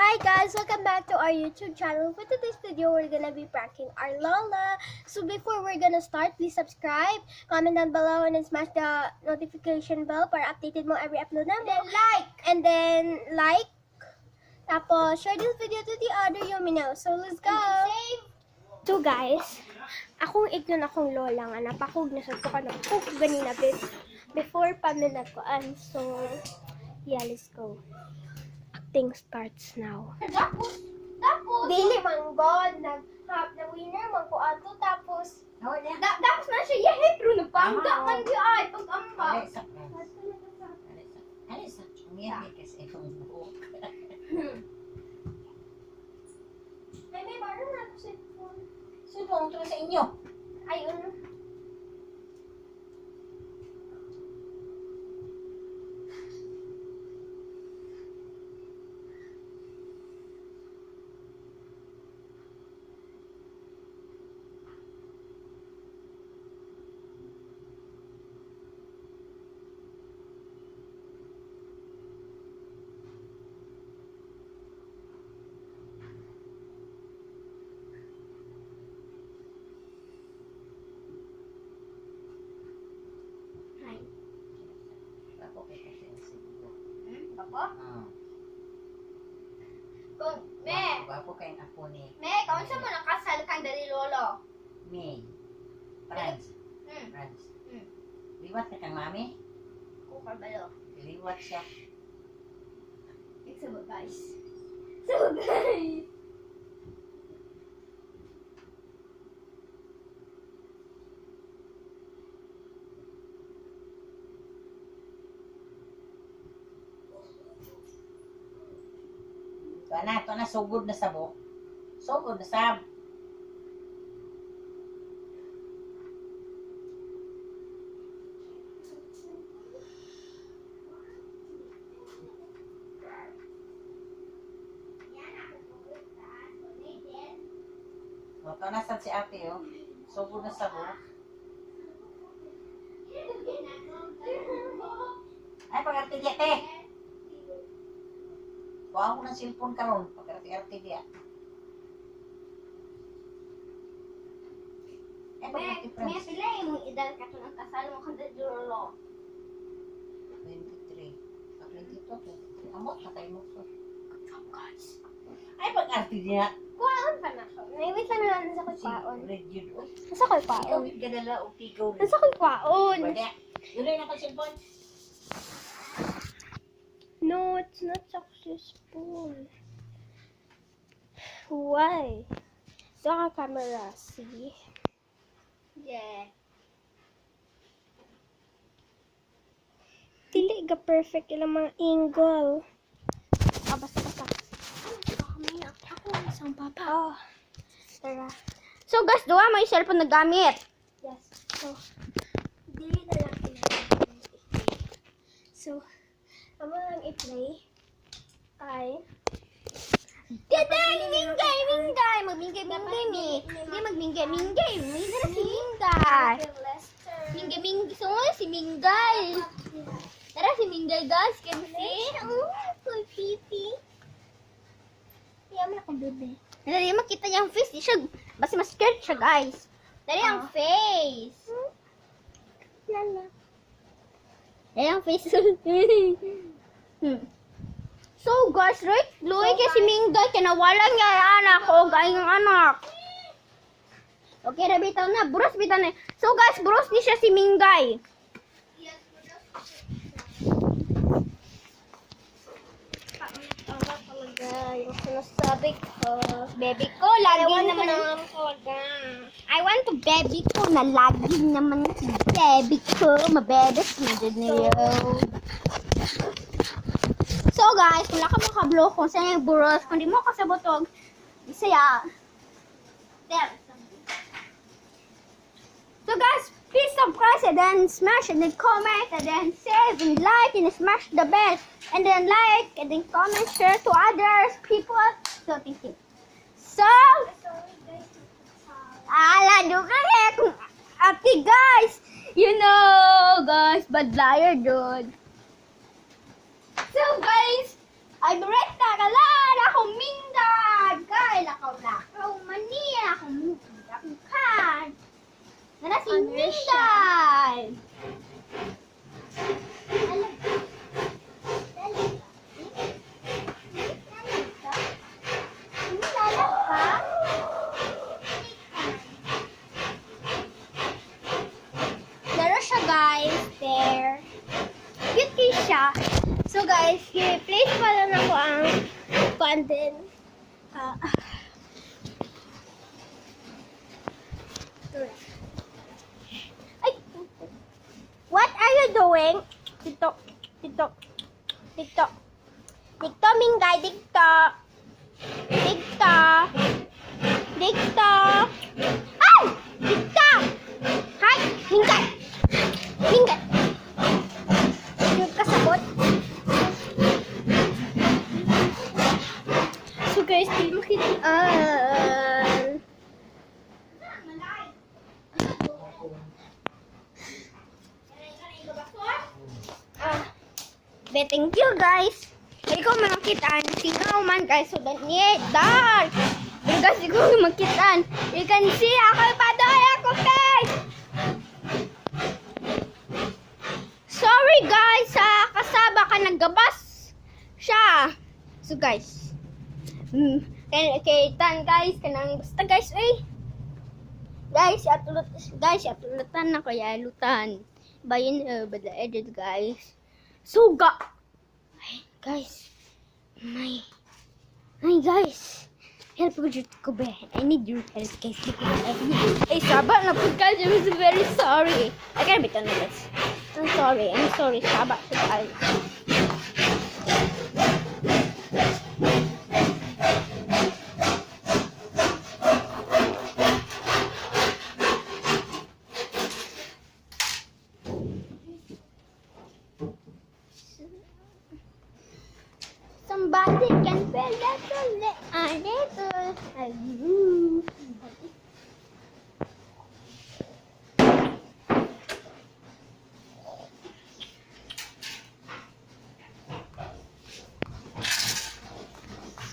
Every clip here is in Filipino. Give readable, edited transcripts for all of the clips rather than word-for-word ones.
Hi guys, welcome back to our YouTube channel. For today's video, we're gonna be pranking our Lola. So before we're gonna start, please subscribe, comment down below, and then smash the notification bell para updated mo every upload namin. And then like. Tapos share this video to the other Yumino. So let's go. So guys, akong ignon akong Lola nga napakog na sa ko kanang cook ganina before pa mi nagkuan. So yeah, let's go. Acting starts now. Tapos dili man god na winner man ko ato tapos tapos na siya yahe pero nagpangga man di ay pag-amba. Alisa, umiyak kasi itong buhok. May baro na ako sa phone. Sino ito sa inyo? Ayun. Ako kay kasi ang siguro. Ako? Kung, Bapo kayong apo ni kaon sa mo nakasal kang dali lolo? May. Franz. Franz. Liwat na kang mami? Kukar balo. Liwat siya. Exo guys. So guys. Ito na, sugod na sabo. Sugod na sab. Ito na sad si ate, oh. Sugod na sabo. Ay, pag-artigya, te. Kuha ko ng cellphone karon, pag-arti-arti diya. Ay, pag-arti May friends. pila yung edad ka ng kasal mo kang dali lolo. 23. 22. Amot na tayo mo. Ay, pag-arti diya. Kuhaan pa na ko. Naiwit lang na sa ko'y kwaon. Red yun. Nasa ko'y kwaon. Ikaw, gadala o tigaw. Nasa ko'y kwaon. Bada. Yun rin ako cellphone. No, it's not successful. Why? Sa camera, see? Yeah. Dili ka perfect ilang mga angle. Basta. Kami ako isang papa. Oh. Tara. So guys, duwa mo yung cellphone na gamit. Yes. So, dili na lang kailangan. So, ang lang i-play ay Minggay! Magbingay mi! Hindi magbingay! May na si Minggay! Minggay! So, si Minggay! Tara si Minggay guys! Kasi, cool pipi! Kaya mo na kong bebe. Dali, makita niya ang face. Di siya, basta mas scared siya guys. Dali ang face! Lala. Dali ang face. So guys, right? Luwi kay si Minggay, kinawalan niya yung anak o gayong anak. Okay, nabitaw na. Buros bitaw na. So guys, buros ni siya si Minggay. Yung sinasabi ko. Baby ko, lagi naman ang I want to baby ko na lagi naman si baby ko. Mabebes na din niyo. So guys, wala ka makablo kung saan yung buros. Kung di mo kasabotog, isaya. There. So guys, please subscribe and then smash and then comment and then save and like and smash the bell. And then like and then comment, share to others, people. So thank you. So, okay guys, you know guys, bad liar dude. So guys, I'm Recta Kalan, akong and then, uh, ay, what are you doing? Dito, dito, dito. Dito, Mingay, dito. Dito. Dito. Ay! Dito! Hay! Mingay! Mingay! Yung kasabot. So guys, di makitaan. Thank you guys. Ikaw makitaan. Sino man guys. So that need dark. Pero guys, ikaw makitaan. You can see ako padoy ako guys. Sorry guys, sa kasaba ka naggabas siya. So guys. Okay, tan guys kanang basta guys guys atulutan na ko ya lutan. Bayin bada edit guys. Suga. Ay, guys. My guys. Help ko ba? I need your help guys. Ay, saba na po guys. I'm very sorry. I can't be done with this. I'm sorry. Saba po guys. Somebody can feel that I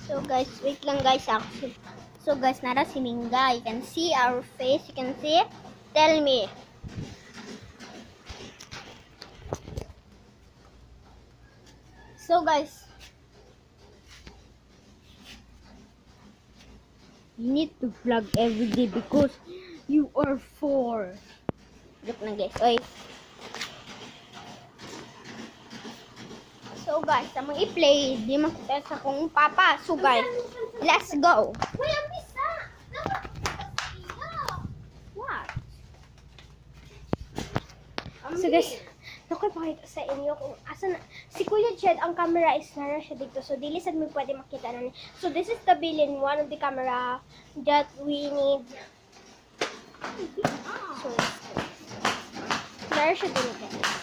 So guys, wait lang guys actually. So guys, nara si Minga. You can see our face. You can see. Tell me. So guys, you need to vlog every day because you are 4. Look na guys. Oy. So guys, amang i-play. Di makita sa kong papa. So guys, let's go. What? So guys, nakoy pakita sa inyo kung asa na. Si Kuya Jed, ang camera is nara siya dito. So, dili sad mo pwede makita na. So, this is the bilin, one of the camera that we need. So, nara siya dito guys.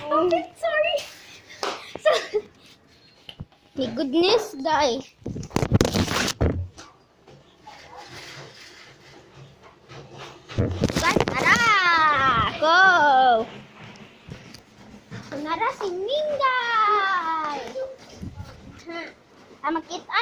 Okay, sorry. So, my goodness, guys. Guys, tara! Go! Nara si Mingay! Makita